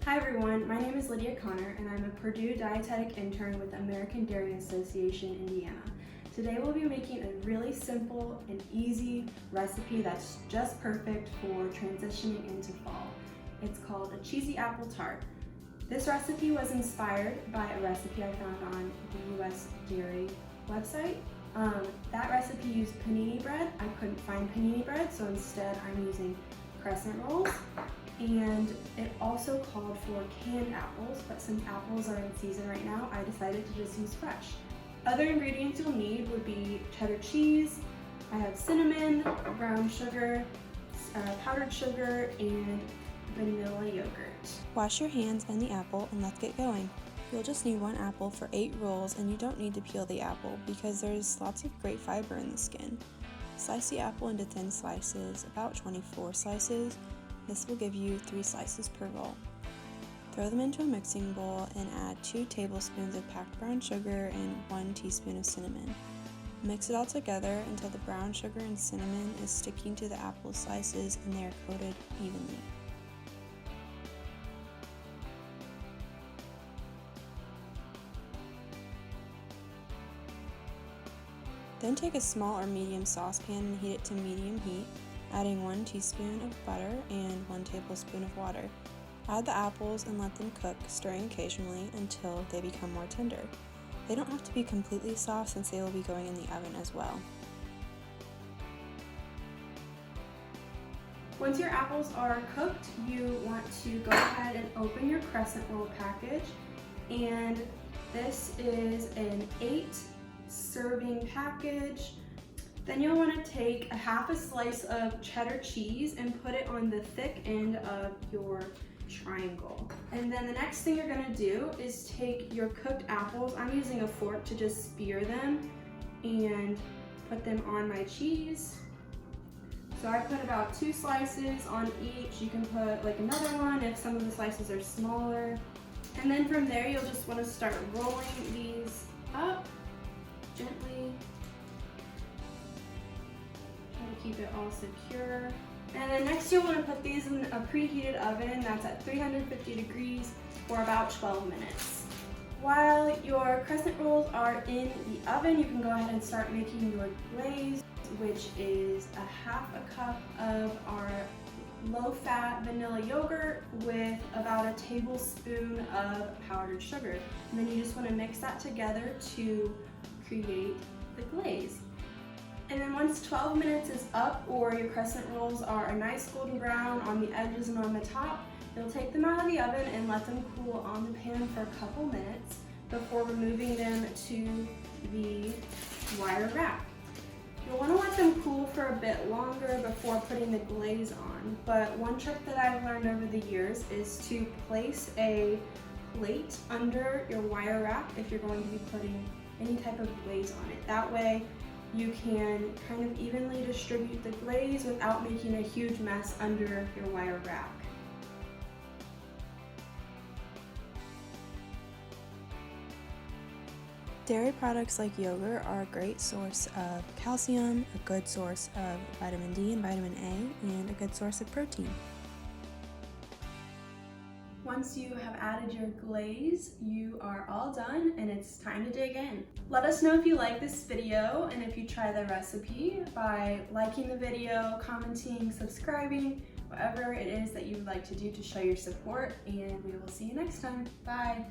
Hi everyone, my name is Lydia and I'm a Purdue Dietetic intern with the American Dairy Association, Indiana. Today we'll be making a really simple and easy recipe that's just perfect for transitioning into fall. It's called a cheesy apple tart. This recipe was inspired by a recipe I found on the US Dairy website. That recipe used panini bread. I couldn't find panini bread, so instead I'm using crescent rolls. And it also called for canned apples, but since apples are in season right now, I decided to just use fresh. Other ingredients you'll need would be cheddar cheese, I have cinnamon, brown sugar, powdered sugar, and vanilla yogurt. Wash your hands and the apple and let's get going. You'll just need 1 apple for 8 rolls, and you don't need to peel the apple because there's lots of great fiber in the skin. Slice the apple into thin slices, about 24 slices. This will give you 3 slices per roll. Throw them into a mixing bowl and add 2 tablespoons of packed brown sugar and 1 teaspoon of cinnamon. Mix it all together until the brown sugar and cinnamon is sticking to the apple slices and they are coated evenly. Then take a small or medium saucepan and heat it to medium heat, adding 1 teaspoon of butter and 1 tablespoon of water. Add the apples and let them cook, stirring occasionally until they become more tender. They don't have to be completely soft since they will be going in the oven as well. Once your apples are cooked, you want to go ahead and open your crescent roll package. And this is an 8-serving package. Then you'll want to take a half a slice of cheddar cheese and put it on the thick end of your triangle. And then the next thing you're going to do is take your cooked apples. I'm using a fork to just spear them and put them on my cheese. So I put about 2 slices on each. You can put like another one if some of the slices are smaller. And then from there you'll just want to start rolling these up gently. Keep it all secure. And then next you'll want to put these in a preheated oven that's at 350 degrees for about 12 minutes. While your crescent rolls are in the oven, you can go ahead and start making your glaze, which is a half a cup of our low-fat vanilla yogurt with about a tablespoon of powdered sugar. And then you just want to mix that together to create the glaze. And then once 12 minutes is up, or your crescent rolls are a nice golden brown on the edges and on the top, you'll take them out of the oven and let them cool on the pan for a couple minutes before removing them to the wire rack. You'll want to let them cool for a bit longer before putting the glaze on, but one trick that I've learned over the years is to place a plate under your wire rack if you're going to be putting any type of glaze on it. That way you can kind of evenly distribute the glaze without making a huge mess under your wire rack. Dairy products like yogurt are a great source of calcium, a good source of vitamin D and vitamin A, and a good source of protein. Once you have added your glaze, you are all done and it's time to dig in. Let us know if you like this video and if you try the recipe by liking the video, commenting, subscribing, whatever it is that you would like to do to show your support, and we will see you next time. Bye!